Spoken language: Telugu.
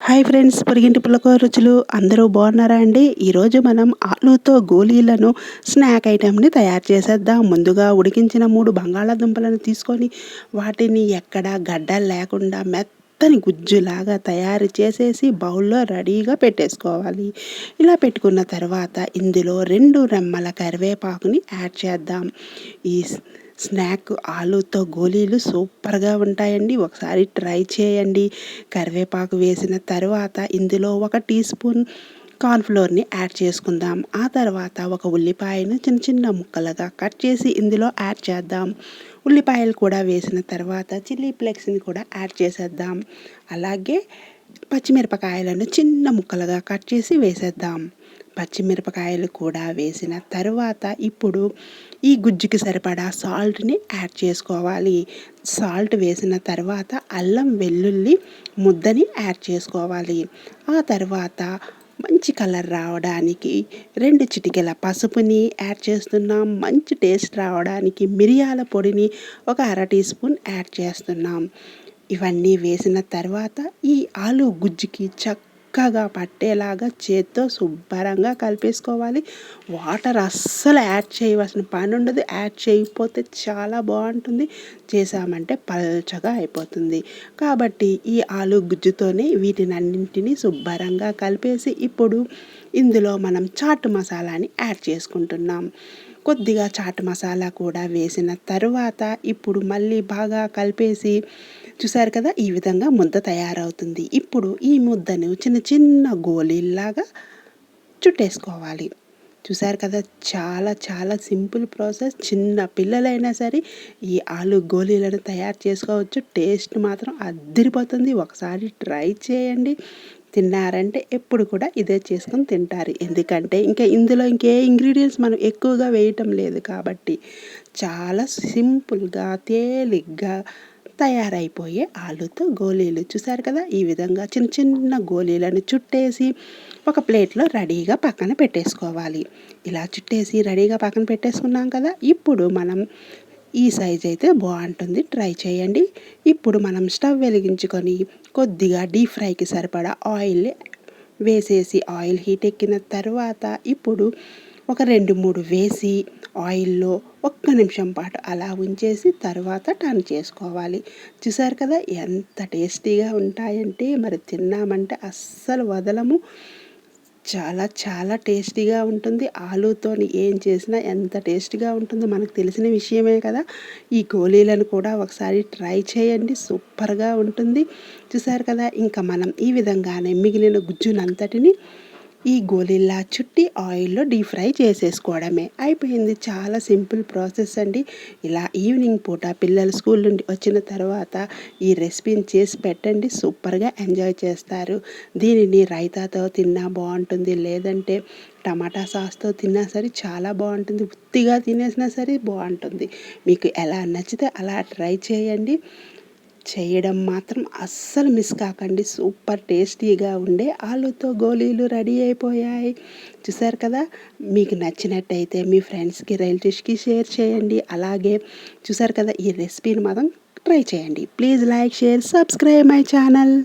హాయ్ ఫ్రెండ్స్, పొరిగింటి పుల్లకూర రుచులు అందరూ బాగున్నారా అండి? ఈరోజు మనం ఆలూతో గోలీలను స్నాక్ ఐటెంని తయారు చేసేద్దాం. ముందుగా ఉడికించిన 3 బంగాళాదుంపలను తీసుకొని వాటిని ఎక్కడ గడ్డలు లేకుండా మెత్తని గుజ్జులాగా తయారు చేసేసి బౌల్లో రెడీగా పెట్టేసుకోవాలి. ఇలా పెట్టుకున్న తర్వాత ఇందులో 2 రెమ్మల కరివేపాకుని యాడ్ చేద్దాం. ఈ స్నాక్ ఆలూతో గోలీలు సూపర్గా ఉంటాయండి. ఒకసారి ట్రై చేయండి. కరివేపాకు వేసిన తర్వాత ఇందులో 1 టీ స్పూన్ కార్న్‌ఫ్లోర్‌ని యాడ్ చేసుకుందాం. ఆ తర్వాత ఒక ఉల్లిపాయను చిన్న చిన్న ముక్కలుగా కట్ చేసి ఇందులో యాడ్ చేద్దాం. ఉల్లిపాయలు కూడా వేసిన తర్వాత చిల్లీ ఫ్లేక్స్‌ని కూడా యాడ్ చేసేద్దాం. అలాగే పచ్చిమిరపకాయలను చిన్న ముక్కలుగా కట్ చేసి వేసేద్దాం. పచ్చిమిరపకాయలు కూడా వేసిన తర్వాత ఇప్పుడు ఈ గుజ్జుకి సరిపడా సాల్ట్‌ని యాడ్ చేసుకోవాలి. సాల్ట్ వేసిన తర్వాత అల్లం వెల్లుల్లి ముద్దని యాడ్ చేసుకోవాలి. ఆ తర్వాత మంచి కలర్ రావడానికి 2 చిటికెల పసుపుని యాడ్ చేస్తున్నాం. మంచి టేస్ట్ రావడానికి మిరియాల పొడిని ఒక అర టీ స్పూన్ యాడ్ చేస్తున్నాం. ఇవన్నీ వేసిన తర్వాత ఈ ఆలు గుజ్జుకి చక్కగా పట్టేలాగా చేత్తో శుభ్రంగా కలిపేసుకోవాలి. వాటర్ అస్సలు యాడ్ చేయవలసిన పని ఉండదు. యాడ్ చేయకపోతే చాలా బాగుంటుంది. చేసామంటే పల్చగా అయిపోతుంది. కాబట్టి ఈ ఆలు గుజ్జుతోనే వీటినన్నింటినీ శుభ్రంగా కలిపేసి ఇప్పుడు ఇందులో మనం చాట్ మసాలాని యాడ్ చేసుకుంటున్నాం. కొద్దిగా చాట్ మసాలా కూడా వేసిన తరువాత ఇప్పుడు మళ్ళీ బాగా కలిపేసి చూసారు కదా, ఈ విధంగా ముద్ద తయారవుతుంది. ఇప్పుడు ఈ ముద్దను చిన్న చిన్న గోళీల్లాగా చుట్టేసుకోవాలి. చూసారు కదా, చాలా చాలా సింపుల్ ప్రాసెస్. చిన్న పిల్లలైనా సరే ఈ ఆలు గోళీలను తయారు చేసుకోవచ్చు. టేస్ట్ మాత్రం అద్దిరిపోతుంది. ఒకసారి ట్రై చేయండి. తిన్నారంటే ఎప్పుడు కూడా ఇదే చేసుకొని తింటారు. ఎందుకంటే ఇందులో ఇంకే ఇంగ్రీడియంట్స్ మనం ఎక్కువగా వేయటం లేదు కాబట్టి చాలా సింపుల్గా తేలిగ్గా తయారైపోయే ఆలూతో గోలీలు. చూసారు కదా, ఈ విధంగా చిన్న చిన్న గోలీలను చుట్టేసి ఒక ప్లేట్లో రెడీగా పక్కన పెట్టేసుకోవాలి. ఇలా చుట్టేసి రెడీగా పక్కన పెట్టేసుకున్నాం కదా, ఇప్పుడు మనం ఈ సైజ్ అయితే బాగుంటుంది. ట్రై చేయండి. ఇప్పుడు మనం స్టవ్ వెలిగించుకొని కొద్దిగా డీప్ ఫ్రైకి సరిపడా ఆయిల్ వేసేసి ఆయిల్ హీట్ ఎక్కిన తర్వాత ఇప్పుడు ఒక 2-3 వేసి ఆయిల్లో 1 నిమిషం పాటు అలా ఉంచేసి తర్వాత టర్న్ చేసుకోవాలి. చూసారు కదా, ఎంత టేస్టీగా ఉంటాయంటే మరి తిన్నామంటే అస్సలు వదలము. చాలా చాలా టేస్టీగా ఉంటుంది. ఆలూతోని ఏం చేసినా ఎంత టేస్టీగా ఉంటుందో మనకు తెలిసిన విషయమే కదా. ఈ గోలీలను కూడా ఒకసారి ట్రై చేయండి. సూపర్గా ఉంటుంది. చూసారు కదా, ఇంకా మనం ఈ విధంగానే మిగిలిన గుజ్జునంతటిని ఈ గోలీలా చుట్టి ఆయిల్లో డీప్ ఫ్రై చేసేసుకోవడమే అయిపోయింది. చాలా సింపుల్ ప్రాసెస్ అండి. ఇలా ఈవినింగ్ పూట పిల్లలు స్కూల్ నుండి వచ్చిన తర్వాత ఈ రెసిపీని చేసి పెట్టండి. సూపర్గా ఎంజాయ్ చేస్తారు. దీనిని రైతాతో తిన్నా బాగుంటుంది, లేదంటే టమాటా సాస్తో తిన్నా సరే చాలా బాగుంటుంది. ఉత్తిగా తినేసినా సరే బాగుంటుంది. మీకు ఎలా నచ్చితే అలా ట్రై చేయండి. చేయడం మాత్రం అస్సలు మిస్ కాకండి. సూపర్ టేస్టీగా ఉండే ఆలూతో గోలీలు రెడీ అయిపోయాయి. చూసారు కదా, మీకు నచ్చినట్టయితే మీ ఫ్రెండ్స్కి రిలేటివ్స్కి షేర్ చేయండి. అలాగే చూసారు కదా, ఈ రెసిపీని మాత్రం ట్రై చేయండి. Please like, share, subscribe my channel.